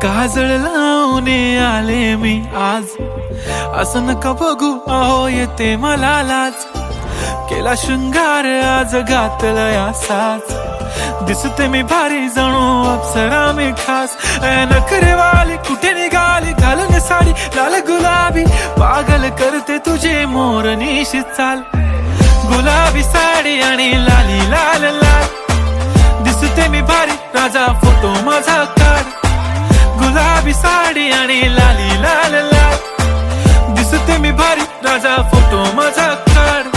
काजळ लावून आले मी आज, असं नका बघू अहो येते मला लाज. केला शृंगार आज घातलाय असाच, दिसते मी भारी जणू अप्सरा मी खास. नखरेवाली कुठे निघाली घालून साडी लाल गुलाबी, पागल करते तुझे मोरनीशी चाल. गुलाबी साडी आणि लाली लाल लाल, दिसते मी भारी राजा फोटो माझा काढ. गुलाबी साडी आणि लाली लाल लाल, दिसते मी भारी राजा फोटो माझा काढ.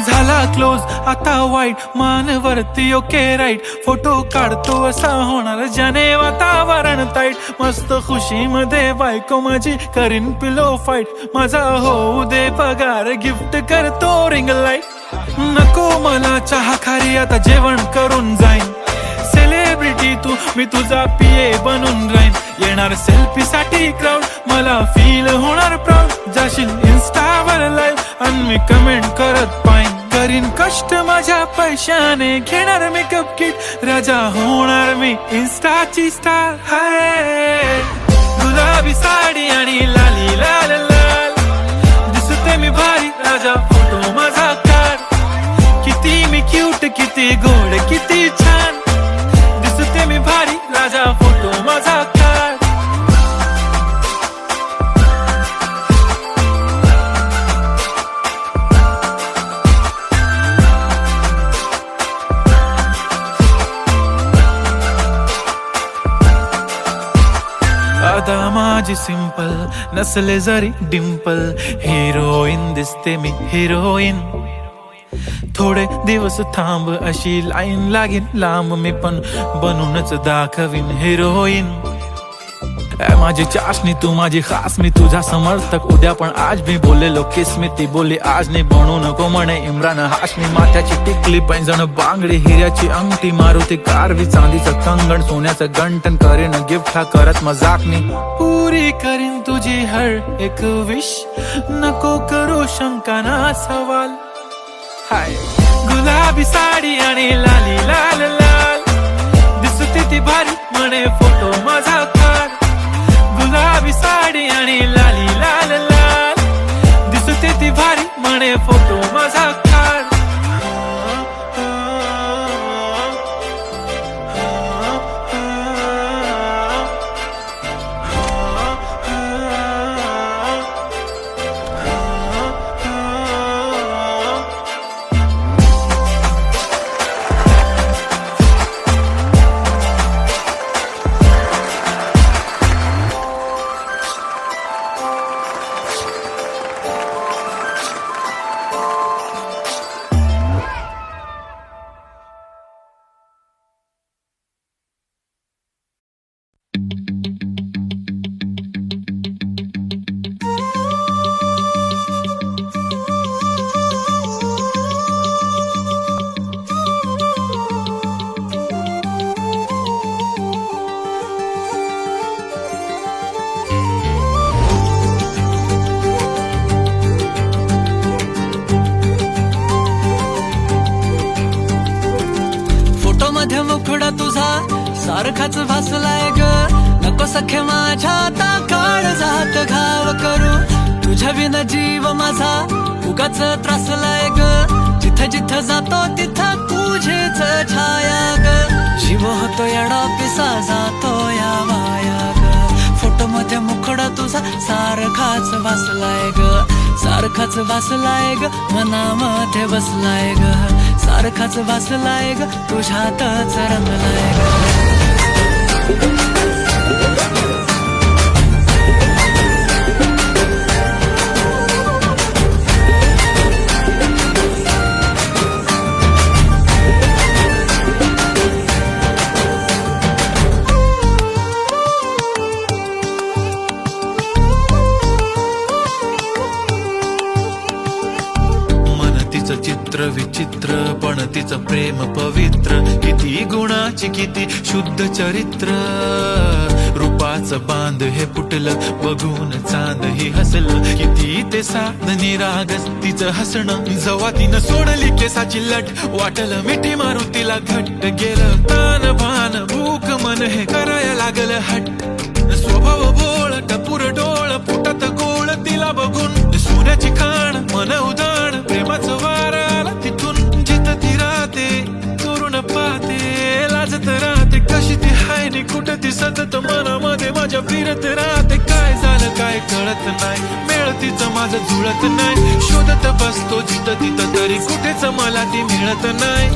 झाला क्लोज आता वाईट, मानवरती ओके राईट. फोटो काढतो असा होणार ज्याने वातावरण ताईट. मस्त खुशी मध्ये बायको माझी करीन पिलो फाईट. माझा होऊ दे पगार गिफ्ट करतो रिंग लाईट. नको मला चहा खारी आता जेवण करून जाईन. सेलिब्रिटी तू मी तुझा पिये बनून राहीन. येणार सेल्फी साठी क्राऊड मला फील होणार प्राऊड. जाशील इन्स्टावर लाईव्ह आणि मी कमेंट करत पाईन. करीन कष्ट माझ्या पैशाने घेणार मेकअप किट. राजा होणार मी इन्स्टाची स्टार. हाय गुलाबी साडी आणि लाली लाल लाल, दिसते मी भारी राजा फोटो माझा काढ. किती मी क्यूट किती गोड किती छान, दिसते मी भारी राजा फोटो माझा काढ. आता माझी सिंपल नसले जरी डिंपल, हिरोईन दिसते मी हिरोईन. थोडे दिवस थांब अशी लाईन लागेल लांब, मी पण बनूनच दाखवीन हिरोईन. माझी चाशनी तू माझी खास, मी तुझा समर्थक उद्या पण आज मी बोलेलो किस मी. ती बोली आज नाही बनू नको म्हणे इम्रान हाशमी. माथ्याची टिकली पैंजण बांगडी हिऱ्याची अंगठी, मारुती कारवी चांदीचं कंगण सोन्याचं गंटन. करीन गिफ्ट हा करत मजाकनी, पुरी करीन तुझी हर एक विश. नको करू शंका ना सवाल. हाय गुलाबी साडी आणि लाली लाल लाल, दिसते ती भारी म्हणे फोटो माझा काढ. गुलाबी साडी आणि लाली लाल लाल, दिसते ती भारी म्हणे फोटो माझा काढ. मुखडा तुझा सारखाच भासलाय ग. नको सखे माझ्या आता काळ जात घाव करू. तुझ्या विना जीव माझा उगाच त्रासलाय ग. जिथं जिथं जातो तिथं तुझेच छाया ग. जीव होतो येडा पिसा जातो या वाया ग. फोटो मध्ये मुखडा तुझा सारखाच भासलाय ग. सारखाच भासलाय ग मनामध्ये बसलाय ग. सारखाच भासलाय ग तुझ्यातच रंगलाय ग. कुणाची किती शुद्ध चरित्र, रूपाचं बांध हे फुटलं बघून चांद ही हसलं, किती ते साध निरागस तिचं हसणं, जवा तिनं सोडली केसाची लट वाटलं मिठी मारू तिला घट्ट, गेलं तान भान भूक मन हे करायला लागलं हट्ट, स्वभाव भोळ टपूर डोळ फुटत गोळ तिला बघून, सोन्याची खाण मन उदाण प्रेमाचं वार आलं तिथून, जिथं ती राहते करून पाहते लाजत राहते, कशी ती हाय नि कुठं ती सतत मनामध्ये माझ्या फिरत राहते, काय झालं काय कळत नाही, मेळ तिचं माझं जुळत नाही, शोधत बसतो जिथं तिथं तरी कुठेच मला ती मिळत नाही.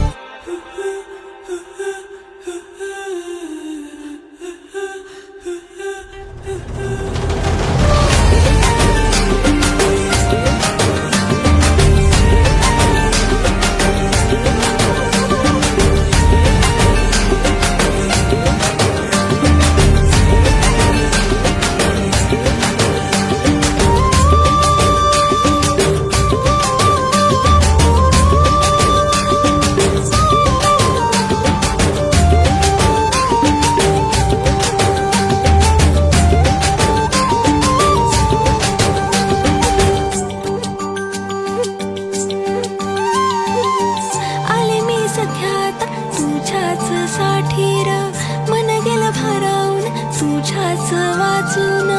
तुझ्याच वाचून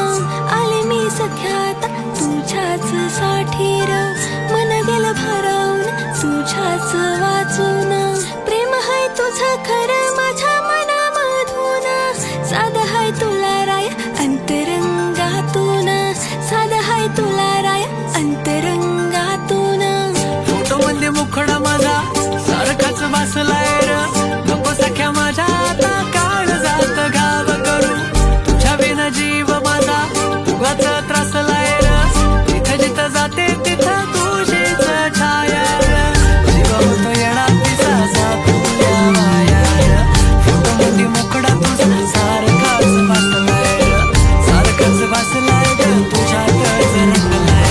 आले मी सख्यात, तुझ्याच साठीर मन गेलं भारावून, तुझ्याच वाचून प्रेम हाय तुझं खरं माझ्या मनामधून, साध हाय तुला राय अंतरंगातून, साध हाय तुला राय अंतरंगातून. फोटो मध्ये मुखडा माझा सारखाच बसलाय र, नको सख्या माझ्या आता काळ जात गाव करू, तुझ्या बिना जीव माझा उगाच त्रासलाय र, जिथं जिथं जाते तिथं तुझीच छाया र, जीव होतो येणार तिचा तुझ्या माया र, फोटो मध्ये मुखडा तुझा सारखाच बसलाय र, सारखाच बसलाय ग तुझ्यातच रंगलाय.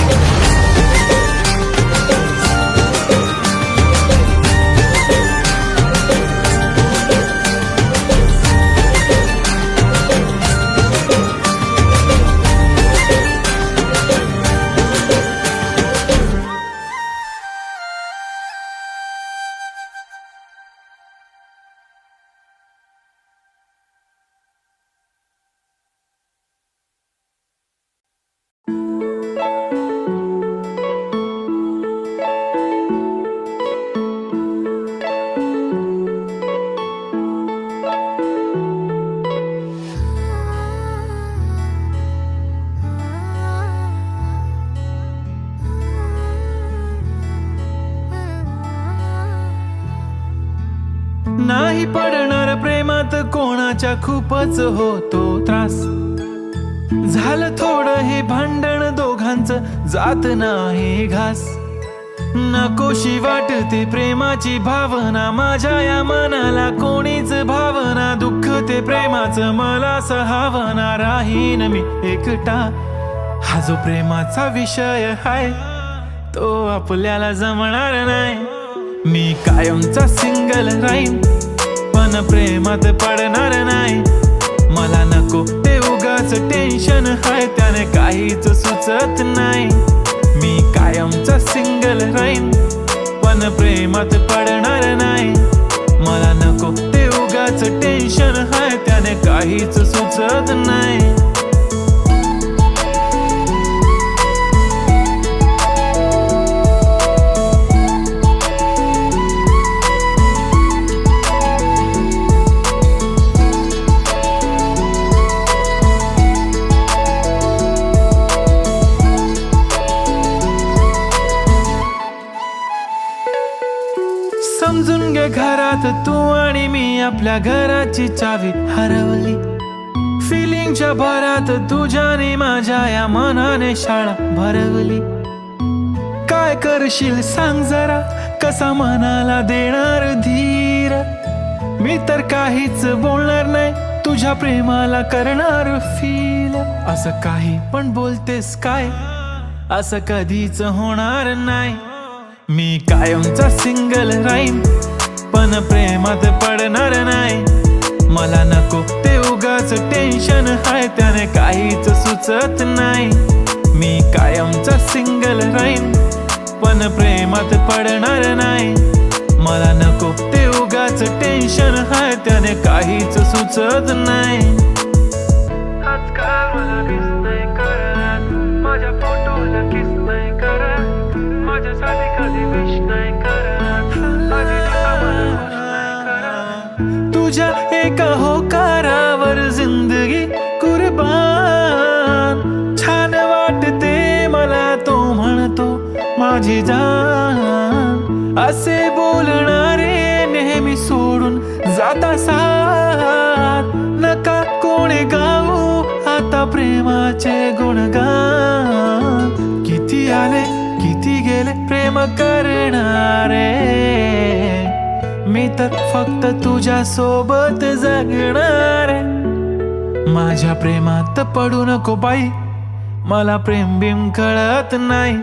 नाही पडणार प्रेमात कोणाच्या खूपच होतो त्रास, झालं थोडं हे भांडण दोघांचं जात नाही घास, नकोशी वाटते प्रेमाची भावना माझ्या या मनाला, कोणीच भावना दुःख ते प्रेमाचं मला सहावना, राहीन मी एकटा हा जो प्रेमाचा विषय हाय तो आपल्याला जमणार नाही, मी कायमचा सिंगल राहीन पण प्रेमात पडणार नाही, मला नको ते उगाच टेन्शन हाय त्याने काहीच सुचत नाही, मी कायमचा सिंगल राहीन पण प्रेमात पडणार नाही, मला नको ते उगाच टेन्शन हाय त्याने काहीच सुचत नाही. समजून घे घरात तू आणि मी आपल्या घराची चावी हरवली, फिलिंगच्या भरात तुझ्याने माझ्या या मनाने शाळा भरवली, काय करशील सांग जरा कसा मनाला देणार धीर, मी तर काहीच बोलणार नाही तुझ्या प्रेमाला करणार फील, असं काही पण बोलतेस काय असं कधीच होणार नाही, मी कायमचा सिंगल राहीन पण प्रेमात पडणार नाही, मला नको ते उगाच टेन्शन हाय, त्याने काहीच सुचत नाही. मी कायमचा सिंगल राहीन पण प्रेमात पडणार नाही. मला नको ते उगाच टेन्शन हाय, त्याने काहीच सुचत नाही. आजकाल मला मिस नाही करत, माझ्या फोटोला किस नाही करत, माझ्यासाठी कधी विश नाही करत, माझी दिवसा मला खुश नाही करत. तुझ्या एका होकारावर जिंदगी कुर्बान. छान वाटते मला तो म्हणतो माझी जान. असे बोलणारे नेहमी सोडून जाता साथ. नका कोणी गाऊ आता प्रेमाचे गुणगान. किती आले किती गेले प्रेम करणारे, मी तर फक्त तुझ्या सोबत जगणार. माझ्या प्रेमात पडू नको बाई, मला प्रेम बिम कळत नाही.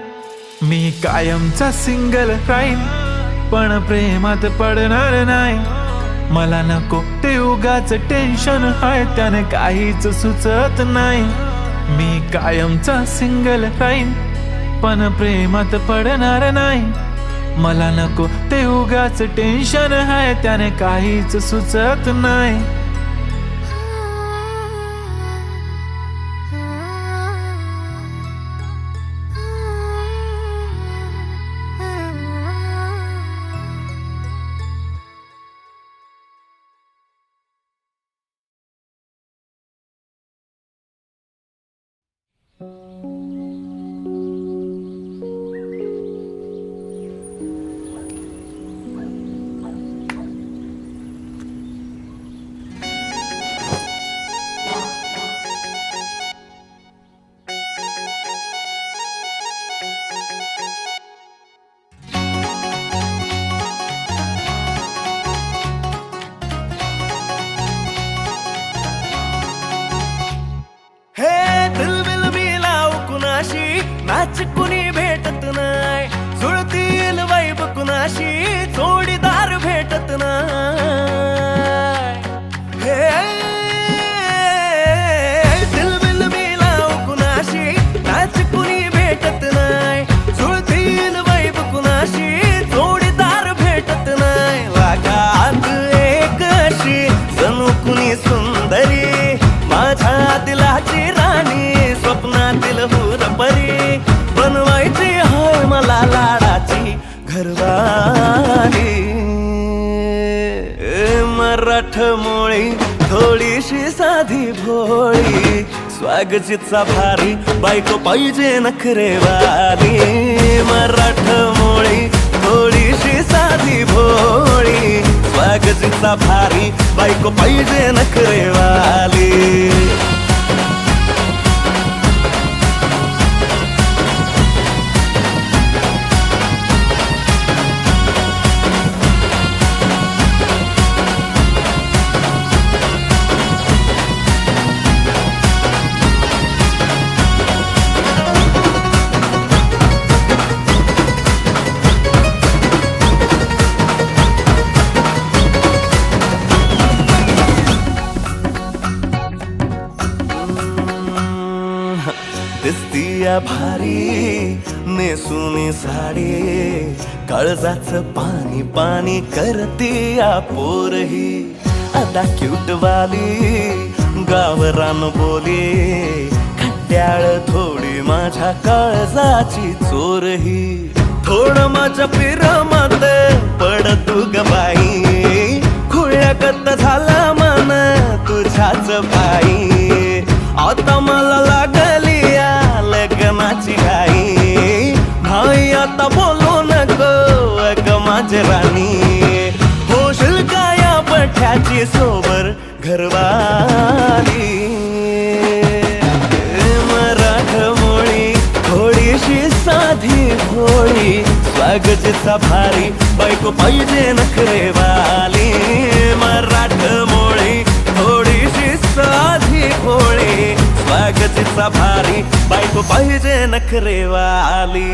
मी कायमचा सिंगल राहीन पण प्रेमात पडणार नाही. मला नको ते उगाच टेन्शन हाय, त्याने काहीच सुचत नाही. मी कायमचा सिंगल राहीन पण प्रेमात पडणार नाही. मला नको ते उगाच टेन्शन हाय, त्याने काहीच सुचत नाही. मॅच कुणी भेटत नाही, जुळतील वाईब कुणाशी जोडीदार भेटत नाही. दिलबिल मिलाव कुणाशी मॅच कुणी भेटत नाही, जुळतील वाईब कुणाशी जोडीदार भेटत नाही. वागात एक अशी जणू कुणी सुंदरी, माझ्या दिलाची राणी, स्वप्नातील हुरपरी, बनवायची हाय मला लाडाची घरवाली. मराठमोळी थोडीशी साधी भोळी, स्वागतीचा भारी बायको पाहिजे नखरेवाली. मराठमोळी थोडीशी साधी भोळी, स्वागतीचा भारी बायको पाहिजे नखरेवाली. दिसतीया भारी नेसुनी साडी, काळजाच पाणी पाणी करतीया पोरही. आता क्यूट वाली गावरान बोली, खट्याळ थोडी माझ्या काळजाची चोरही. थोडं माझ्या प्रेमात पड तू ग बाई, खुळ्यागत झाला मन तुझ्याच बाई. आता मला लागली या लग्नाची घाई, भाई आता बोलू नको अग माझी राणी. होशील का या पठ्याची सोबर घरवाली. मराठमोळी थोडीशी साधी भोळी, स्वागतीचा भारी बायको पाहिजे नखरेवाली. मराठमोळी थोडीशी साधी भोळी, स्वागतीचा भारी बायको पाहिजे नखरेवाली.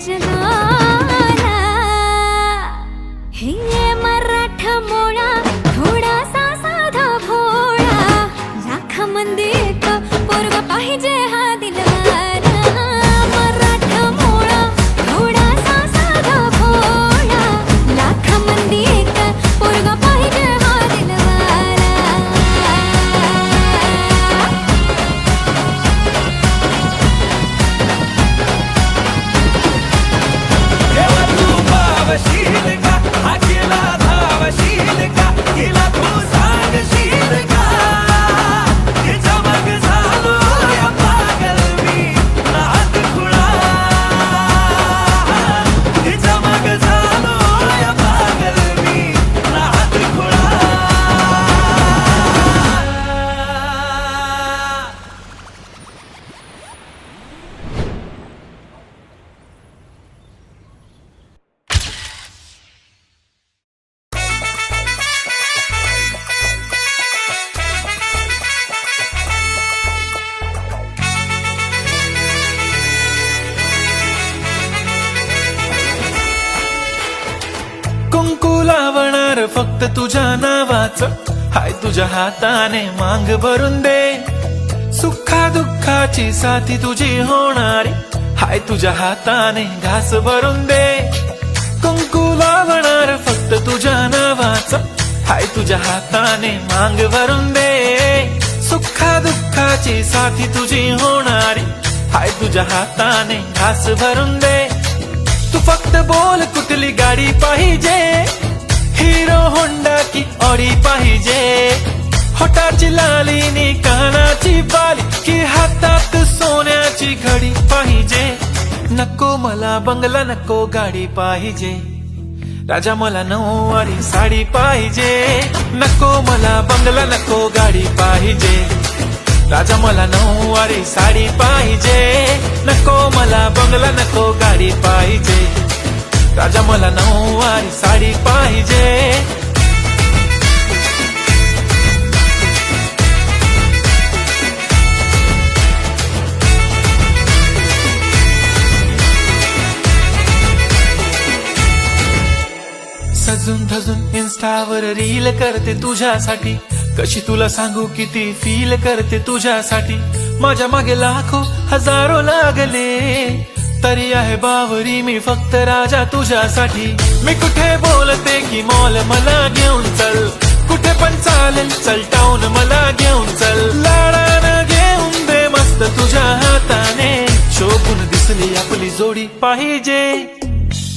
जगाला. हे मराठा मोळा थोडासा साधा भोळा, लाखामध्ये एक पोरगा पाहिजे हा दिलवाला. मराठा मोळा थोडासा साधा भोळा, लाखामध्ये एक पोरगा पाहिजे हा दिलवाला. तेव्हा तू पावशील का आजीला धावशील का तिला तू सांगशील का तिच्या मग झालो या पागल मी नाद खुळा. तिच्या मग झालो या पागल मी नाद खुळा. कुंकू लावणार फक्त तुझ्या नावाचं, हाय तुझ्या हाताने मांग भरून दे. सुखा दुःखाची साथी तुझी होणारी, हाय तुझ्या हाताने घास भरून दे. कुंकू लावणार फक्त तुझ्या नावाचं, हाय तुझ्या हाताने मांग भरून दे. सुखा दुःखाची साथी तुझी होणारी, हाय तुझ्या हाताने घास भरून दे. तू फक्त बोल कुठली गाडी पाहिजे, हिरो होंडा की ऑडी पाहिजे. होटाची लालीनी कानाची बाली की हातात सोन्याची घडी पाहिजे. नको मला बंगला नको गाडी पाहिजे, राजा मला नऊवारी साडी पाहिजे. नको मला बंगला नको गाडी पाहिजे, राजा मला नऊवारी साडी पाहिजे. नको मला बंगला नको गाडी पाहिजे, राजा मला नऊवारी साडी पाहिजे. सजून धजून इन्स्टावर रील करते तुझ्यासाठी, कशी तुला सांगू किती फील करते तुझ्यासाठी. माझ्या मागे लाखो हजारो लागले, तरी आहे बावरी मी फक्त राजा तुझ्यासाठी. मी कुठे बोलते की मॉल मला घेऊन चल, कुठे पण चालेल चल टाऊन मला घेऊन चल. लाडानं घेऊन दे मस्त तुझ्या हाताने, शोभून दिसली आपली जोडी पाहिजे.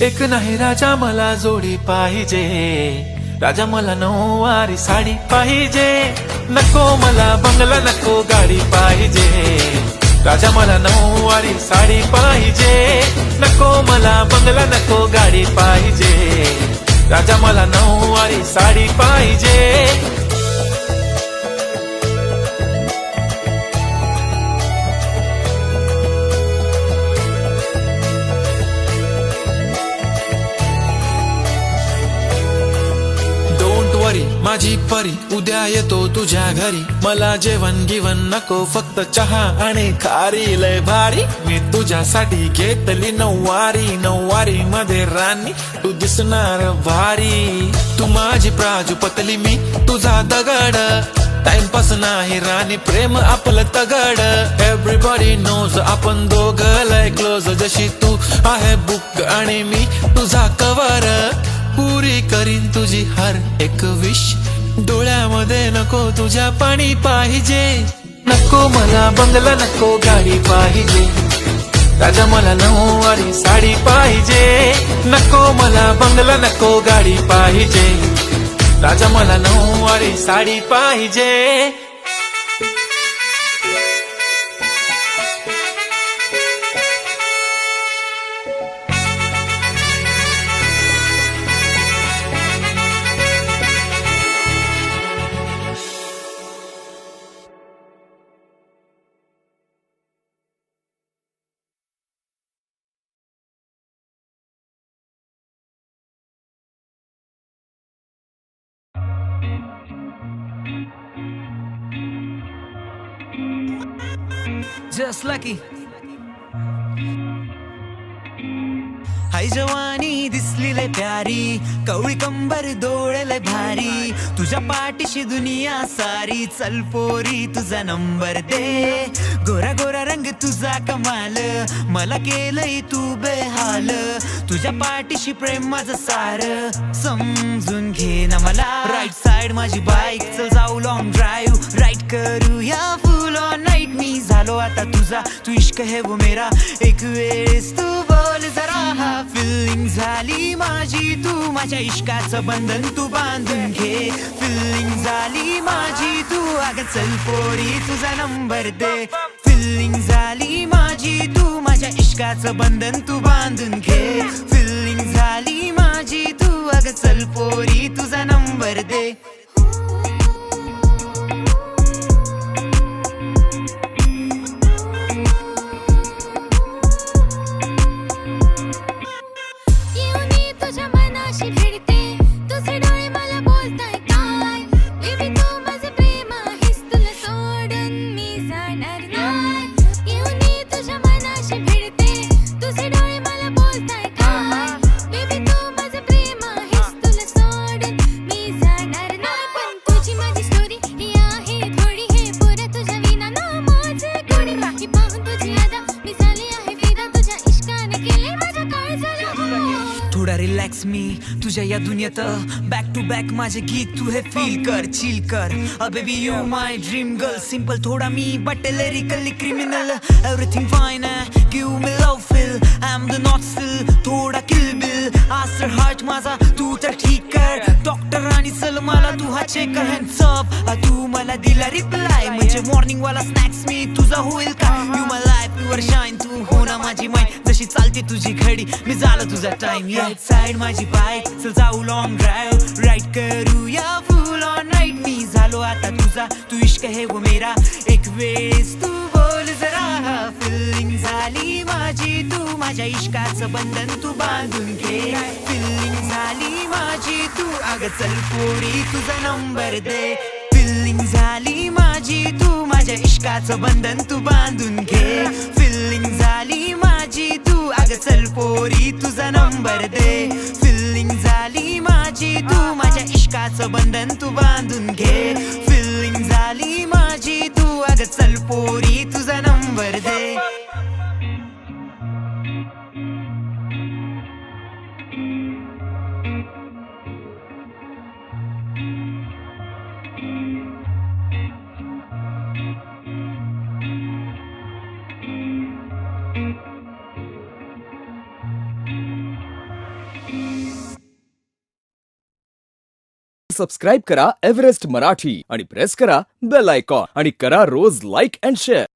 एक नाही राजा मला जोडी पाहिजे, राजा मला नऊवारी साडी पाहिजे. नको मला बंगला नको गाडी पाहिजे, राजा मला नऊवारी साडी पाहिजे. नको मला बंगला नको गाडी पाहिजे, राजा मला नऊवारी साडी पाहिजे. माझी परी उद्या येतो तुझ्या घरी, मला जेवण गिवण नको फक्त चहा आणि खारी. लय भारी मी तुझ्यासाठी घेतली नऊवारी, नऊवारी मध्ये राणी तू दिसणार भारी. तू माझी प्राजूपतली मी तुझा दगड, टाइमपास नाही राणी प्रेम आपलं तगड. एव्हरीबॉडी नोज आपण दोघं लय क्लोज, जशी तू आहे बुक आणि मी तुझा कवर. पुरी करीन तुझी हर एक विश, डोळ्यामध्ये नको तुझ्या पाणी पाहिजे. नको मला बंगला नको गाडी पाहिजे, राजा मला नऊवारी साडी पाहिजे. नको मला बंगला नको गाडी पाहिजे, राजा मला नऊवारी साडी पाहिजे. Just lucky. हाय जवानी दिसली लय प्यारी, कवळी कंबर डोळे भारी, तुझ्या पाठीशी दुनिया सारी, चल पोरी तुझा नंबर दे, गोरा गोरा रंग तुझा कमाल, मला केलंय तू बेहाल, तुझ्या पाठीशी प्रेम माझं सार, समजून घे ना मला, राईट साइड माझी बाईक, चल जाऊ लॉंग ड्राईव्ह, राईट करूया फुल ऑन नाईट, मी झालो आता तुझा, तू इश्क है वो मेरा, एक वेळेस तू बोल जरा, फिलिंग झाली माझी, तू माझ्या इश्काचं बंधन तू बांधून घे, फिलिंग झाली माझी, तू अगं चल पोरी तुझा नंबर दे, फिलिंग झाली माझी, तू माझ्या इश्काचं बंधन तू बांधून घे, फिलिंग झाली माझी, तू अगं चल पोरी तुझा नंबर दे. थोडा रिलॅक्स मी तुझ्या या दुनियेत, बॅक टू बॅक माझे गीत तू हे फील कर, चिल कर, baby you my dream girl, simple थोडा मी but lyrically criminal, everything fine give me love feel, I am the not still, थोडा किल बिल, आज तर हार्ट माझा तू तर ठीक कर, डॉक्टर आणि चल मला तू हा चेक कर, हँड्स अप तू मला दिला रिप्लाय, म्हणजे मॉर्निंग वाला स्नॅक्स मी तुझा होईल का, you my life your shine, तू हो ना माझी माइंड, जशी चालते तुझी घडी मी झालं तुझा टाइम, राईट साइड माझी बाईक, चल जाऊ लॉंग ड्राईव्ह, राईट करूया फुल ऑन नाईट, मी झालो आता तुझा, तू इश्क है वो मेरा, एक वेळेस तू बोल जरा, फिलिंग झाली माझी, तू माझ्या इश्काचं बंधन तू बांधून घे, फिलिंग झाली माझी, तू अगं चल पोरी तुझा नंबर दे, फिलिंग झाली माझी, तू माझ्या इश्काचं बंधन तू बांधून घे, फिलिंग झाली माझी, तू अगं चल पोरी तुझा नंबर दे, फिलिंग झाली माझी, तू माझ्या इश्काचं बंधन तू बांधून घे, फिलिंग झाली माझी, तू अगं चल पोरी तुझा नंबर दे. सबस्क्राईब करा एव्हरेस्ट मराठी आणि प्रेस करा बेल आयकॉन आणि करा रोज लाईक अँड शेअर.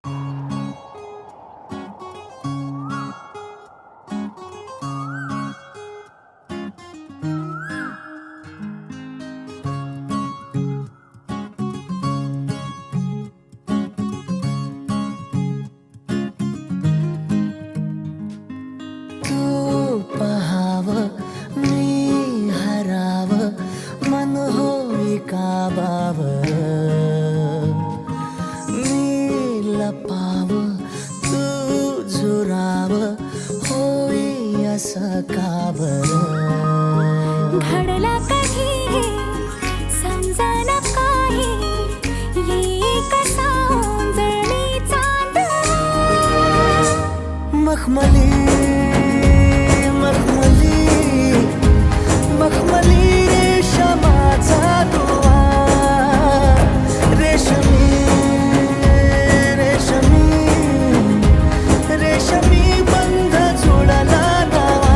तू पहावं मी हरावं मन होई काबावं मी लपावं तू झुरावं होई असं का बरं घडला कधी हे समजायला काही ये कसा ओंजळी चांद मखमली मखमली मखमली रेशमाचा दुवा रेशमी रेशमी रेशमी बंध जुळला नवा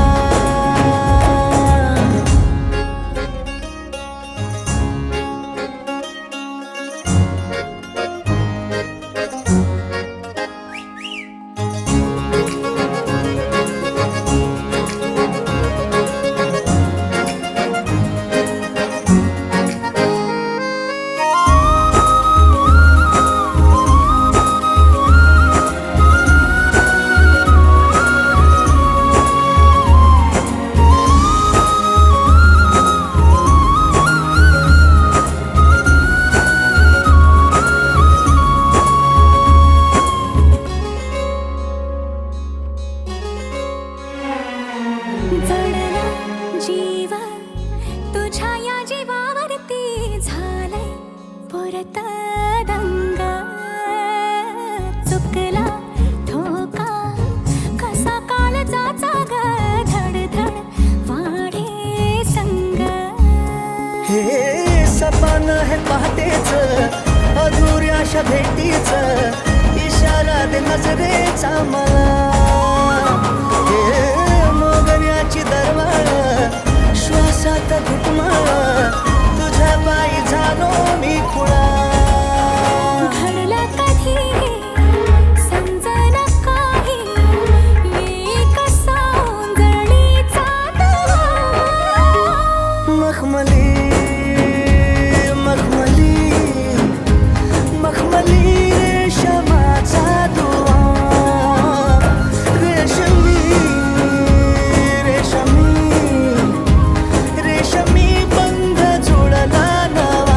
जीव तुझ्या या जीवावरती झालंय पुरत दंग चुकला धोका कसा काळजाचा ग धडधड वाढे संग हे सपन है पहाटेच अधुऱ्याशा भेटीच इशारा दे नजरेचा मला हे मोगऱ्याची दरवाळ श्वासात घुटमाळ तुझ्या पायी झालो मी खुळा घडलं कधी समजना काही ये कसा उंजळीचा तवा मखमली मखमली मखमली रेशमाचा दुवा रेशमी रेशमी रेशमी बंध जुळला नवा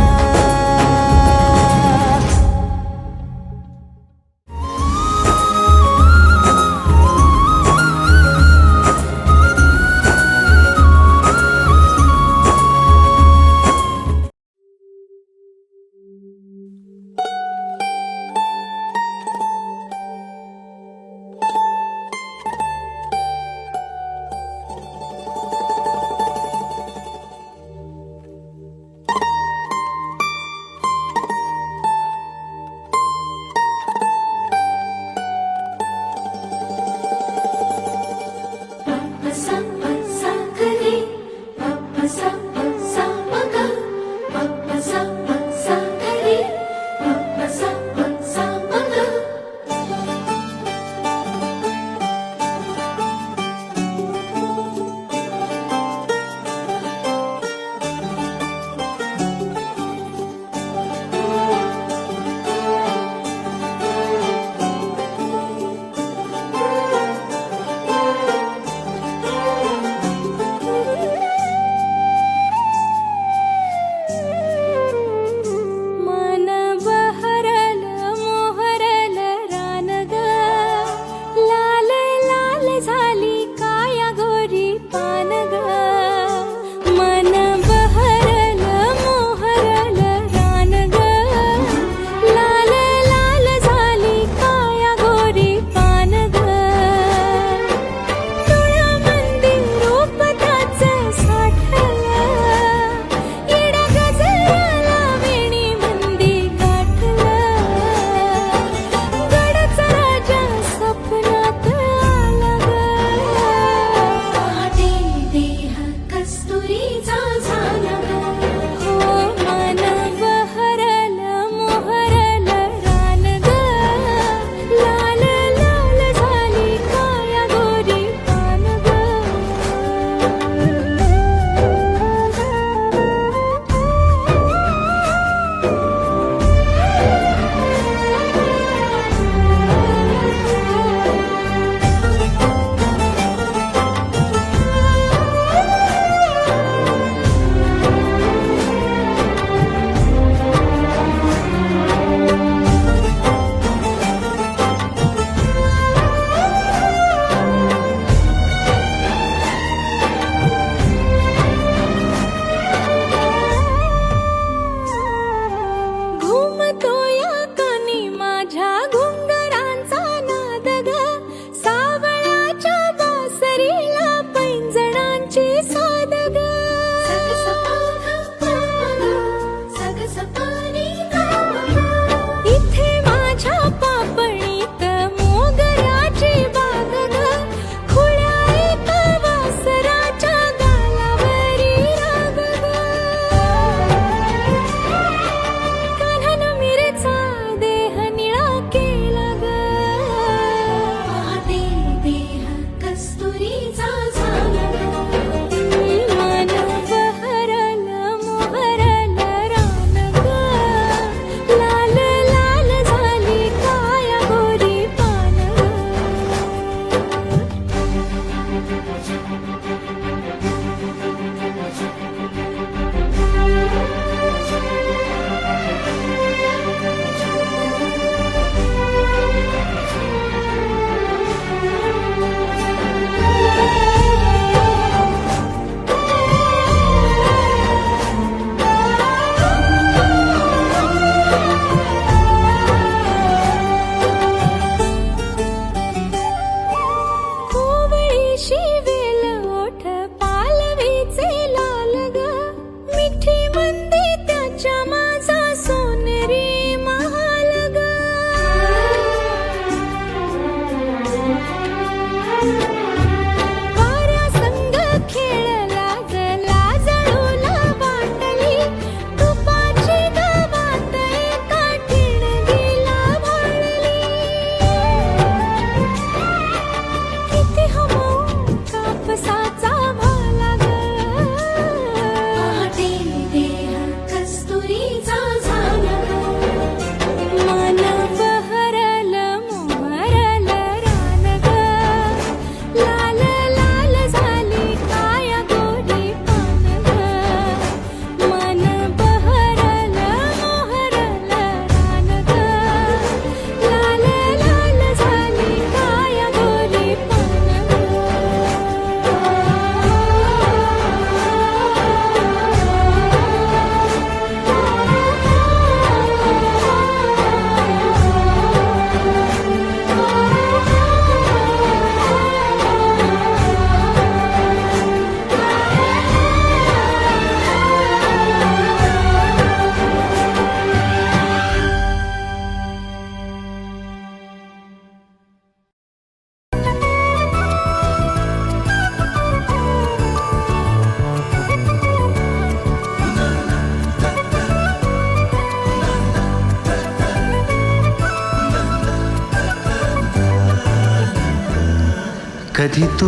कधी तू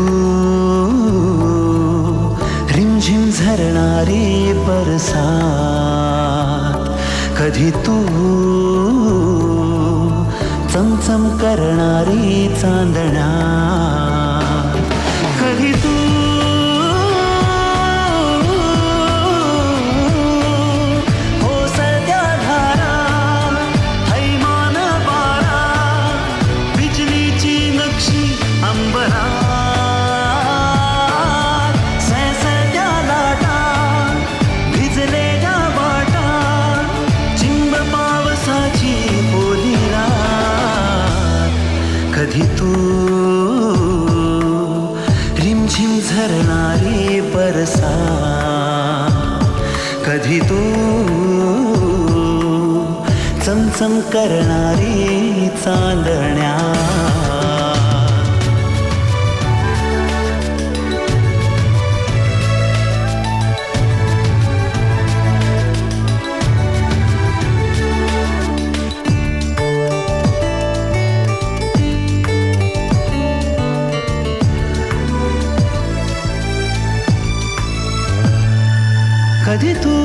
रिमझिम झरणारी बरसात, कधी तू चमचम करणारी चांदण्या, कधी तू ओसळत्या धारा, थैमान वारा, बिजलीची नक्षी अंबरात, सळसळत्या लाटा, भिजलेल्या वाटा, चिंब पावसाची ओली रात, कधी तू रिमझिम झरणारी बरसात, कधी तू चमचम करणारी चांदण्या. कधी तू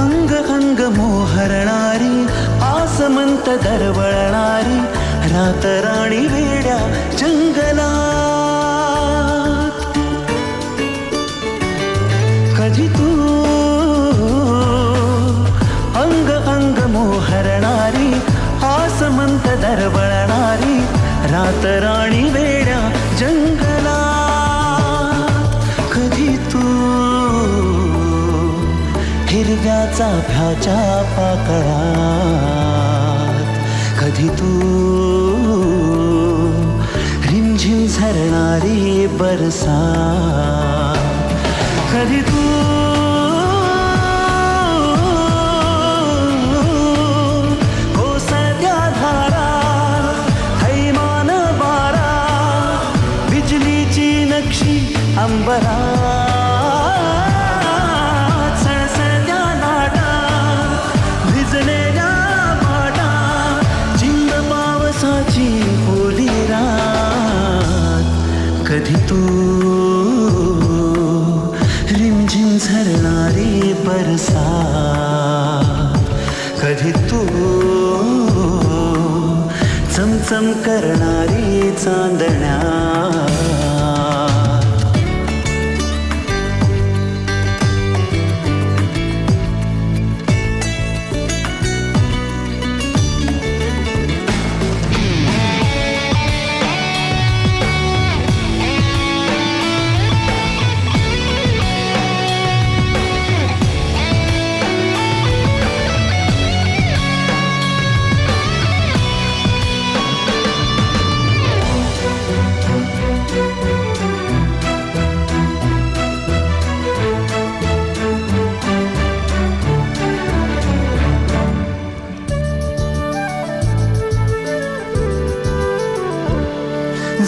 अंग अंग मोहरणारी, आसमंत दरवळणारी, रातराणी वेड्या जंगलात, कधी तू अंग अंग मोहरणारी, आसमंत दरवळणारी, रातराणी वेड्या जंगलात, कधी तू हिरव्या चाफ्याच्या पाकळात, कधी तू रिमझिम झरणारी बरसात, कधी तू ओसळत्या धारा, थैमान वारा, बिजलीची नक्षी अंबरात, सळसळत्या लाटा, भिजलेल्या वाटा, चिंब पावसाची ओली रात, कधी तू रिमझिम झरणारी बरसात, कधी तू चमचम करणारी चांदण्या.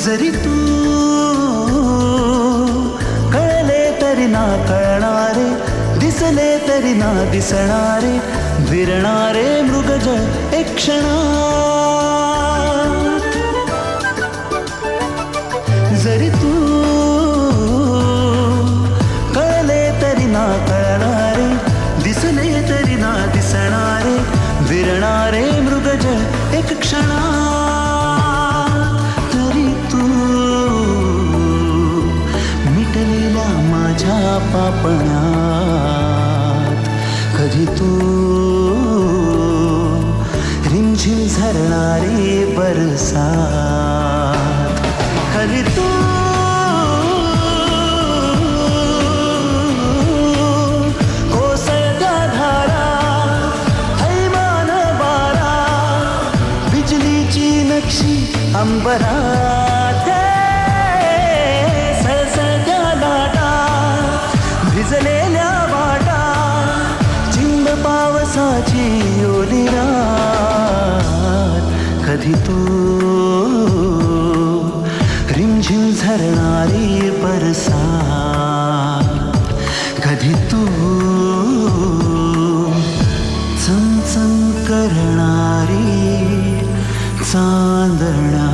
जरी तू कळले तरी ना कळणारे, दिसले तरी ना दिसणारे, विरणारे मृगजळ एक क्षणात, जरी तू कळले तरी ना कळणारे, दिसले तरी ना दिसणारे, विरणारे मृगजळ एक क्षणात, तरी तू मिटलेल्या माझ्या पापणात, कधी तू रिमझिम झरणारी बरसात, कधी तू कोसळत्या धारा, थैमान वारा, बिजलीची नक्षी अंबरात, सळसळत्या लाटा, भिजलेल्या वाटा, चिंब पावसाची ओली रात, कधी तू रिमझिम झरणारी बरसात, कधी तू चमचम करणारी चांदण्या.